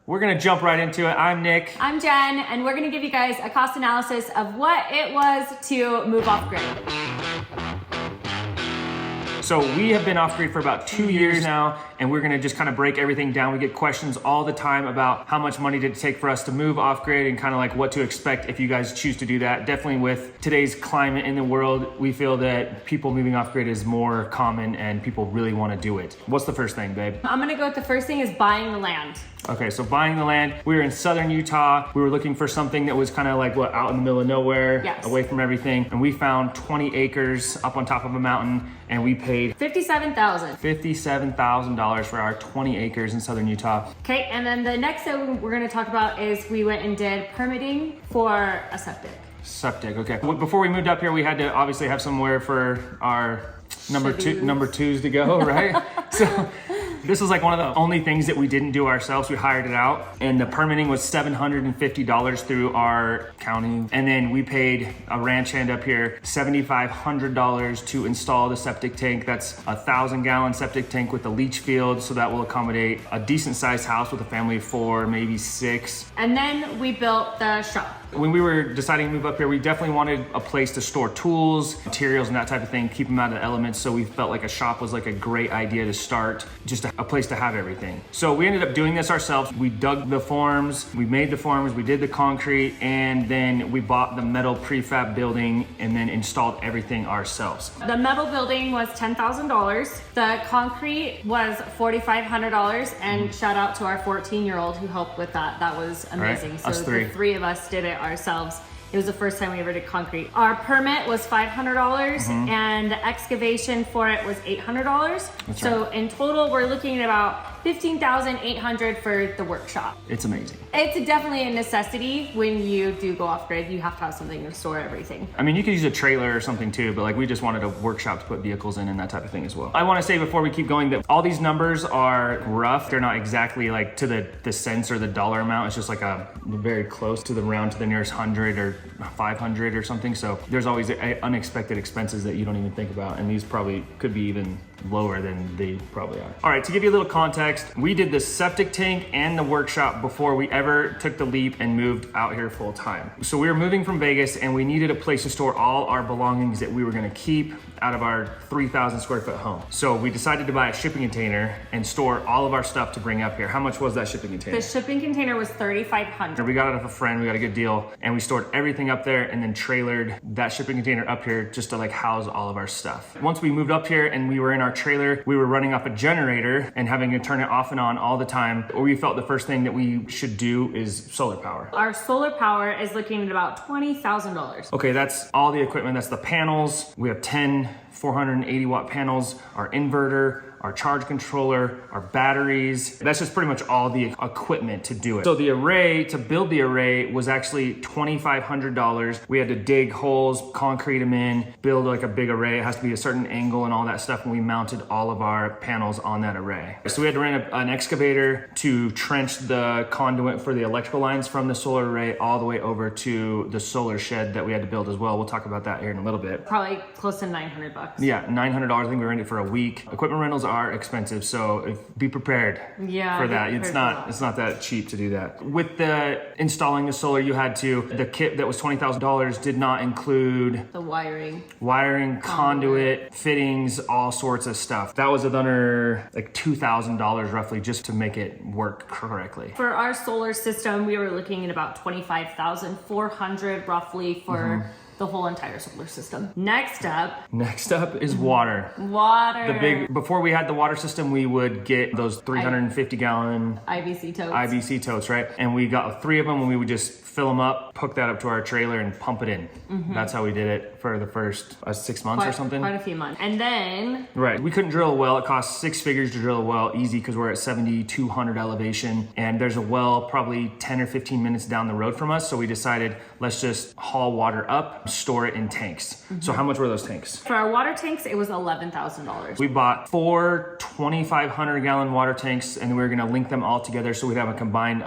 We're gonna jump right into it. I'm Nick. I'm Jen, and we're gonna give you guys a cost analysis of what it was to move off grid. So we have been off grid for about 2 years now, and we're gonna just kind of break everything down. We get questions all the time about how much money did it take for us to move off grid and kind of like what to expect if you guys choose to do that. Definitely with today's climate in the world, we feel that people moving off grid is more common and people really wanna do it. What's the first thing, babe? I'm gonna go with the first thing is buying the land. Okay, so buying the land. We were in southern Utah. We were looking for something that was kind of like out in the middle of nowhere, yes, away from everything. And we found 20 acres up on top of a mountain, and we paid $57,000 for our 20 acres in southern Utah. Okay, and then the next thing we're gonna talk about is we went and did permitting for a septic. Septic, okay. Before we moved up here, we had to obviously have somewhere for our number twos to go, right? So this was like one of the only things that we didn't do ourselves. We hired it out, and the permitting was $750 through our county. And then we paid a ranch hand up here $7,500 to install the septic tank. That's a 1,000-gallon septic tank with a leach field, so that will accommodate a decent sized house with a family of 4, maybe 6. And then we built the shop. When we were deciding to move up here, we definitely wanted a place to store tools, materials, and that type of thing, keep them out of the elements. So we felt like a shop was like a great idea to start, just a place to have everything. So we ended up doing this ourselves. We dug the forms, we made the forms, we did the concrete, and then we bought the metal prefab building and then installed everything ourselves. The metal building was $10,000. The concrete was $4,500, and shout out to our 14-year-old who helped with that. That was amazing. Right. So Us the three of us did it ourselves. It was the first time we ever did concrete. Our permit was $500, and the excavation for it was $800. So right. In total, we're looking at about $15,800 for the workshop. It's amazing. It's definitely a necessity when you do go off grid. You have to have something to store everything. I mean, you could use a trailer or something too, but like we just wanted a workshop to put vehicles in and that type of thing as well. I want to say before we keep going that all these numbers are rough. They're not exactly like to the cents or the dollar amount. It's just like very close to the round to the nearest 100 or 500 or something. So there's always unexpected expenses that you don't even think about, and these probably could be even lower than they probably are. All right, to give you a little context, we did the septic tank and the workshop before we ever took the leap and moved out here full time. So we were moving from Vegas, and we needed a place to store all our belongings that we were gonna keep out of our 3,000 square foot home. So we decided to buy a shipping container and store all of our stuff to bring up here. How much was that shipping container? The shipping container was $3,500. We got it off a friend, we got a good deal, and we stored everything up there and then trailered that shipping container up here just to like house all of our stuff. Once we moved up here and we were in our trailer, we were running off a generator and having to turn it off and on all the time. We felt the first thing that we should do is solar power. Our solar power is looking at about $20,000. Okay, that's all the equipment. That's the panels. We have 10 480 watt panels, our inverter, our charge controller, our batteries. That's just pretty much all the equipment to do it. So the array, to build the array was actually $2,500. We had to dig holes, concrete them in, build like a big array. It has to be a certain angle and all that stuff. And we mounted all of our panels on that array. So we had to rent an excavator to trench the conduit for the electrical lines from the solar array all the way over to the solar shed that we had to build as well. We'll talk about that here in a little bit. Probably close to $900. Yeah, $900. I think we rented it for a week. Equipment rentals are expensive, so be prepared for that. It's not that cheap to do that. With the installing the solar, you had to, the kit that was $20,000 did not include the wiring, conduit, fittings, all sorts of stuff. That was another like $2,000 roughly just to make it work correctly. For our solar system, we were looking at about $25,400 roughly for the whole entire solar system. Next up is water. Before we had the water system, we would get those 350 gallon IBC totes, right? And we got 3 of them, and we would just fill them up, hook that up to our trailer, and pump it in. That's how we did it for the first 6 months or something. Quite a few months. And then... Right, we couldn't drill a well. It cost 6 figures to drill a well, easy, because we're at 7,200 elevation. And there's a well probably 10 or 15 minutes down the road from us. So we decided, let's just haul water up, store it in tanks. So how much were those tanks? For our water tanks, it was $11,000. We bought 4 2,500 gallon water tanks, and we were gonna link them all together so we'd have a combined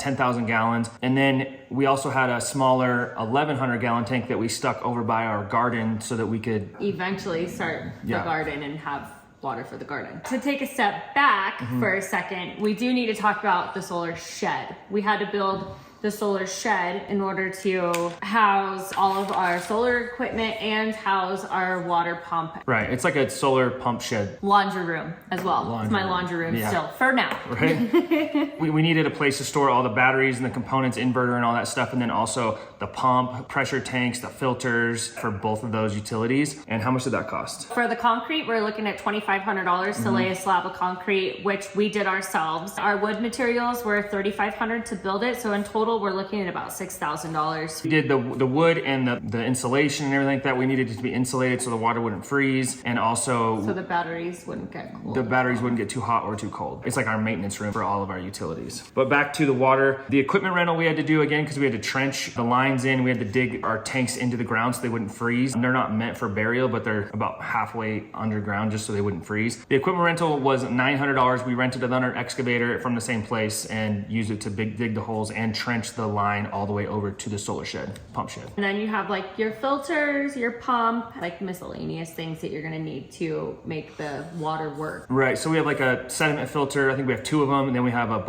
10,000 gallons. And then we also had a smaller 1,100 gallon tank that we stuck over by our garden so that we could eventually start the garden and have water for the garden. To take a step back for a second, we do need to talk about the solar shed. We had to build the solar shed in order to house all of our solar equipment and house our water pump. Right, it's like a solar pump shed. Laundry room as well. It's my laundry room still, for now. Right? we needed a place to store all the batteries and the components, inverter and all that stuff, and then also the pump, pressure tanks, the filters for both of those utilities. And how much did that cost? For the concrete, we're looking at $2,500 to lay a slab of concrete, which we did ourselves. Our wood materials were $3,500 to build it, so in total we're looking at about $6,000. We did the wood and the insulation and everything like that. We needed it to be insulated so the water wouldn't freeze, and also so the batteries wouldn't get cold. The batteries wouldn't get too hot or too cold. It's like our maintenance room for all of our utilities. But back to the water, the equipment rental we had to do again because we had to trench the lines in. We had to dig our tanks into the ground so they wouldn't freeze. And they're not meant for burial, but they're about halfway underground just so they wouldn't freeze. The equipment rental was $900. We rented another excavator from the same place and used it to dig the holes and trench the line all the way over to the solar shed, pump shed. And then you have like your filters, your pump, like miscellaneous things that you're gonna need to make the water work. Right, so we have like a sediment filter. I think we have 2 of them, and then we have a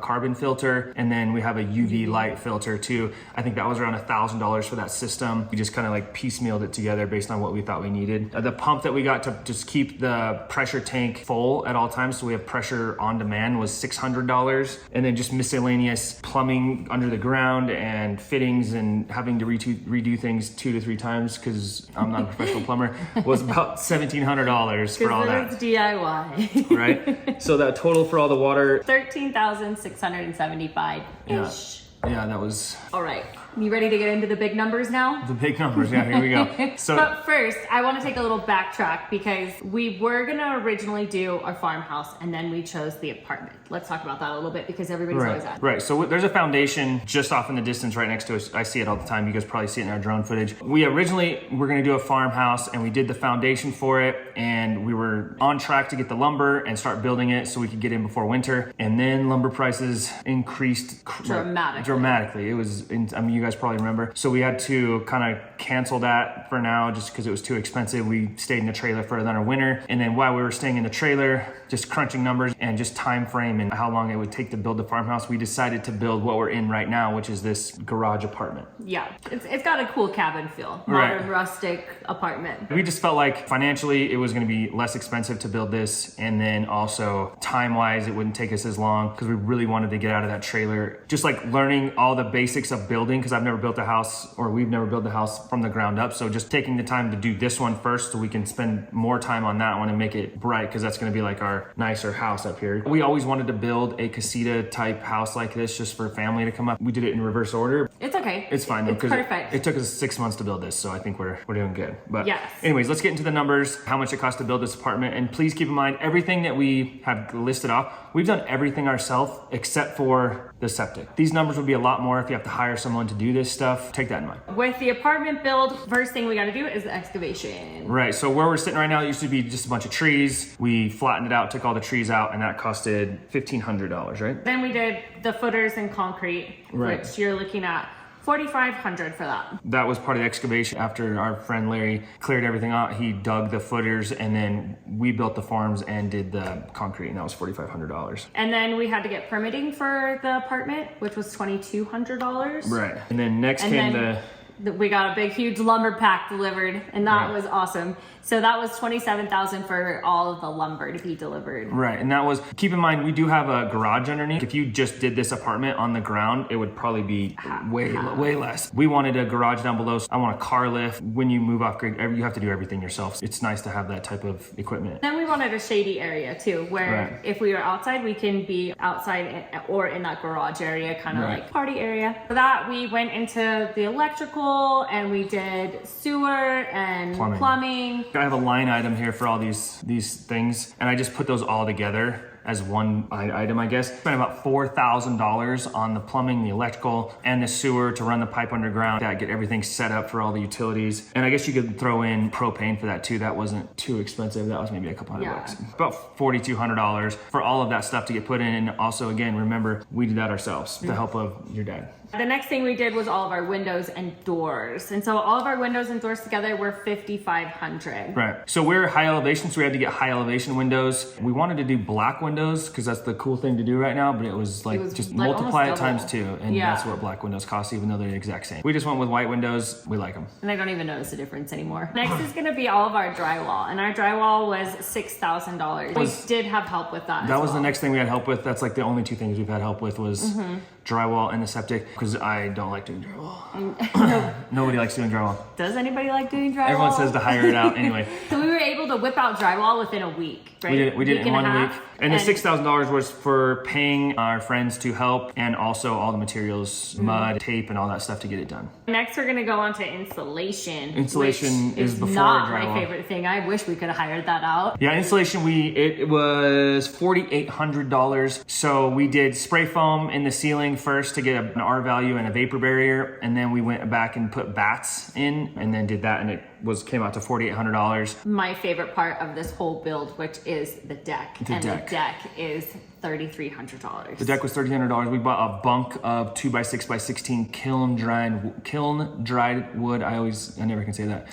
carbon filter, and then we have a UV light filter too. I think that was around $1,000 for that system. We just kind of like piecemealed it together based on what we thought we needed. The pump that we got to just keep the pressure tank full at all times, so we have pressure on demand, was $600. And then just miscellaneous plumbing under the ground and fittings and having to redo things 2 to 3 times because I'm not a professional plumber was about $1,700 for all that. It's DIY. Right? So that total for all the water, $13,675-ish. Yeah, that was... All right. You ready to get into the big numbers now? The big numbers, yeah, here we go. So, but first, I want to take a little backtrack because we were going to originally do our farmhouse and then we chose the apartment. Let's talk about that a little bit because everybody's always asking. Right, so there's a foundation just off in the distance right next to us. I see it all the time. You guys probably see it in our drone footage. We originally were going to do a farmhouse and we did the foundation for it and we were on track to get the lumber and start building it so we could get in before winter. And then lumber prices increased dramatically. It was, I mean, you guys probably remember. So we had to kind of cancel that for now just because it was too expensive. We stayed in the trailer for another winter. And then while we were staying in the trailer, just crunching numbers and just time frame and how long it would take to build the farmhouse, we decided to build what we're in right now, which is this garage apartment. Yeah, it's got a cool cabin feel. Modern, rustic apartment. We just felt like financially it was going to be less expensive to build this. And then also time-wise, it wouldn't take us as long because we really wanted to get out of that trailer. Just like learning all the basics of building because I've never built a house or we've never built a house from the ground up. So just taking the time to do this one first so we can spend more time on that one and make it bright because that's going to be like our nicer house up here. We always wanted to build a casita type house like this just for family to come up. We did it in reverse order. It's okay. It's fine though because perfect. It took us 6 months to build this, so I think we're doing good. But yes. Anyways, let's get into the numbers, how much it cost to build this apartment. And please keep in mind everything that we have listed off, we've done everything ourselves except for the septic. These numbers would be a lot more if you have to hire someone to do this stuff. Take that in mind. With the apartment build, first thing we got to do is the excavation. Right, so where we're sitting right now, it used to be just a bunch of trees. We flattened it out, took all the trees out, and that costed $1,500, right? Then we did the footers and concrete, which you're looking at $4,500 for that. That was part of the excavation. After our friend Larry cleared everything out, he dug the footers and then we built the forms and did the concrete, and that was $4,500. And then we had to get permitting for the apartment, which was $2,200. Right. And then next came we got a big, huge lumber pack delivered, and that was awesome. So that was $27,000 for all of the lumber to be delivered. Right, and that was, keep in mind, we do have a garage underneath. If you just did this apartment on the ground, it would probably be way less. We wanted a garage down below. So I want a car lift. When you move off grid, you have to do everything yourself. It's nice to have that type of equipment. Then we wanted a shady area too, where if we were outside, we can be outside or in that garage area, kind of like party area. For that, we went into the electrical and we did sewer and plumbing. I have a line item here for all these things, and I just put those all together. as one item, I guess. Spent about $4,000 on the plumbing, the electrical, and the sewer to run the pipe underground, that get everything set up for all the utilities. And I guess you could throw in propane for that too. That wasn't too expensive. That was maybe a couple $100. About $4,200 for all of that stuff to get put in. And also, again, remember, we did that ourselves with the help of your dad. The next thing we did was all of our windows and doors. And so all of our windows and doors together were $5,500. Right. So we're high elevation, so we had to get high elevation windows. We wanted to do black windows because that's the cool thing to do right now, but it was like just multiply it times 2. And that's what black windows cost, even though they're the exact same. We just went with white windows. We like them. And I don't even notice the difference anymore. Next is going to be all of our drywall. And our drywall was $6,000. We did have help with that. That was the next thing we had help with. That's like the only 2 things we've had help with was drywall and the septic, because I don't like doing drywall. Nobody likes doing drywall. Does anybody like doing drywall? Everyone says to hire it out anyway. So we were able to whip out drywall within a week, right? We did it in 1 week. And the $6,000 was for paying our friends to help, and also all the materials, mud, tape, and all that stuff to get it done. Next, we're going to go on to insulation. Insulation is before not drywall. My favorite thing. I wish we could have hired that out. Yeah, insulation, it was $4,800. So we did spray foam in the ceiling first to get an R value and a vapor barrier, and then we went back and put bats in, and then did that, and it came out to $4,800. My favorite part of this whole build, which is the deck. The deck is $3,300. The deck was $1,300. We bought a bunk of 2x6x16 kiln dried wood. I never can say that.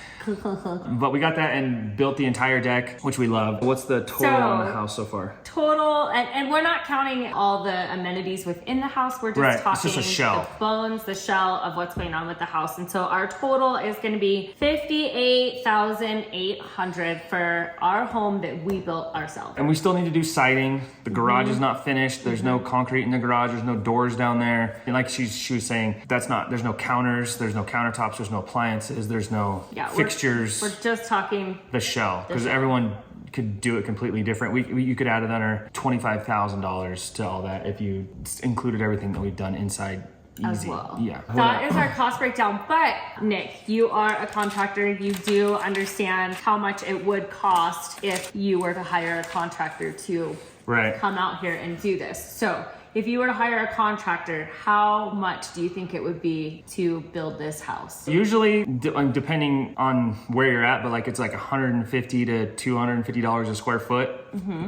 But we got that and built the entire deck, which we love. What's the total on the house so far? Total, and we're not counting all the amenities within the house. We're just talking it's just a shell. The bones, the shell of what's going on with the house. And so our total is going to be $58,800 for our home that we built ourselves. And we still need to do siding. The garage is not finished. There's no concrete in the garage. There's no doors down there. And like she was saying, there's no counters. There's no countertops. There's no appliances. There's no fixtures. We're just talking the shell, because everyone could do it completely different. You could add another $25,000 to all that if you included everything that we've done inside. Easy. As well. Yeah. That is our cost breakdown. But Nick, you are a contractor. You do understand how much it would cost if you were to hire a contractor to come out here and do this. So if you were to hire a contractor, how much do you think it would be to build this house? Usually, depending on where you're at, but like it's like $150 to $250 a square foot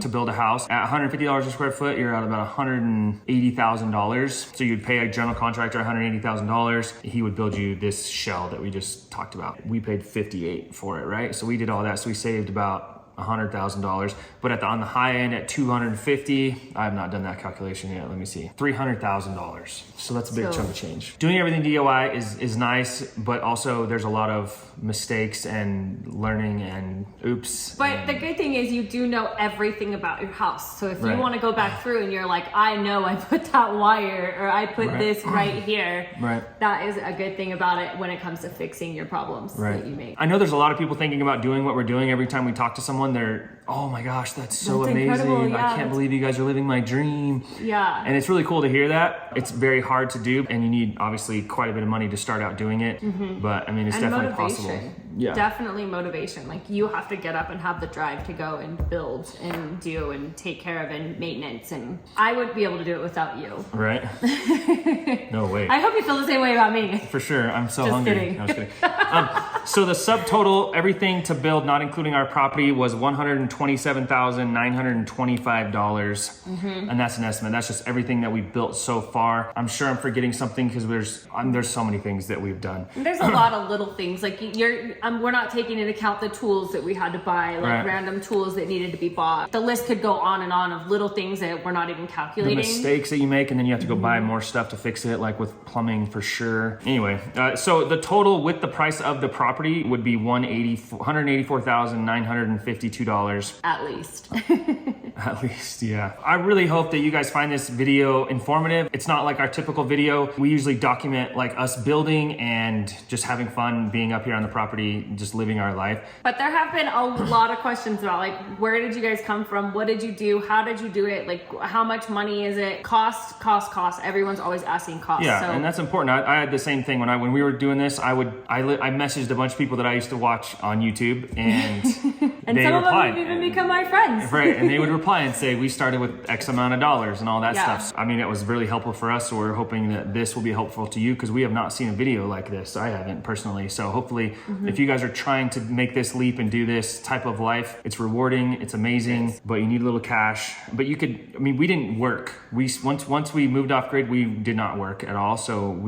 to build a house. At $150 a square foot, you're at about $180,000. So you'd pay a general contractor $180,000. He would build you this shell that we just talked about. We paid $58,000 for it, right? So we did all that. So we saved about $100,000, but on the high end at $250, I have not done that calculation yet. Let me see, $300,000. So that's a big chunk of change. Doing everything DIY is nice, but also there's a lot of mistakes and learning and oops. But the good thing is you do know everything about your house. So if you want to go back through and you're like, I know I put that wire or I put this right here. That is a good thing about it when it comes to fixing your problems that you make. I know there's a lot of people thinking about doing what we're doing. Every time we talk to someone, they're, oh my gosh, that's so amazing. I can't believe you guys are living my dream. And it's really cool to hear that. It's very hard to do, and you need obviously quite a bit of money to start out doing it. But I mean, it's definitely possible. Definitely motivation. Like you have to get up and have the drive to go and build and do and take care of and maintenance. And I wouldn't be able to do it without you. Right? No way. I hope you feel the same way about me. For sure. I'm so hungry. Kidding. No, I was kidding. So the subtotal, everything to build, not including our property, was $127,925. And that's an estimate. That's just everything that we've built so far. I'm sure I'm forgetting something because there's so many things that we've done. And there's a lot of little things. Like we're not taking into account the tools that we had to buy, like random tools that needed to be bought. The list could go on and on of little things that we're not even calculating. The mistakes that you make, and then you have to go buy more stuff to fix it, like with plumbing for sure. Anyway, so the total with the price of the property would be $184,952. At least. At least, yeah. I really hope that you guys find this video informative. It's not like our typical video. We usually document like us building and just having fun being up here on the property, just living our life. But there have been a lot of questions about like, where did you guys come from? What did you do? How did you do it? Like, how much money is it? Cost. Everyone's always asking cost. Yeah, and that's important. I had the same thing when we were doing this. I messaged a bunch of people that I used to watch on YouTube, and And some of them have even become our friends. Right, and they would reply and say, we started with X amount of dollars and all that stuff. I mean, it was really helpful for us, so we're hoping that this will be helpful to you because we have not seen a video like this. I haven't personally. So hopefully, if you guys are trying to make this leap and do this type of life, it's rewarding, it's amazing, but you need a little cash. But you could, I mean, we didn't work. Once we moved off grid, we did not work at all. So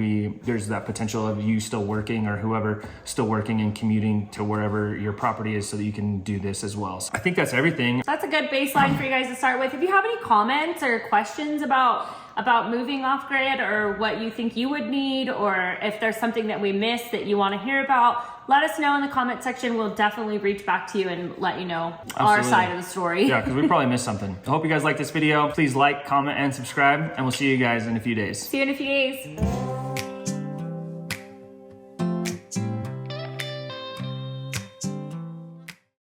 there's that potential of you still working or whoever still working and commuting to wherever your property is so that you can do this as well. So I think that's everything. That's a good baseline for you guys to start with. If you have any comments or questions about moving off grid or what you think you would need, or if there's something that we missed that you want to hear about, let us know in the comment section. We'll definitely reach back to you and let you know our side of the story. Yeah, because we probably missed something. I hope you guys like this video. Please like, comment, and subscribe, and we'll see you guys in a few days. See you in a few days.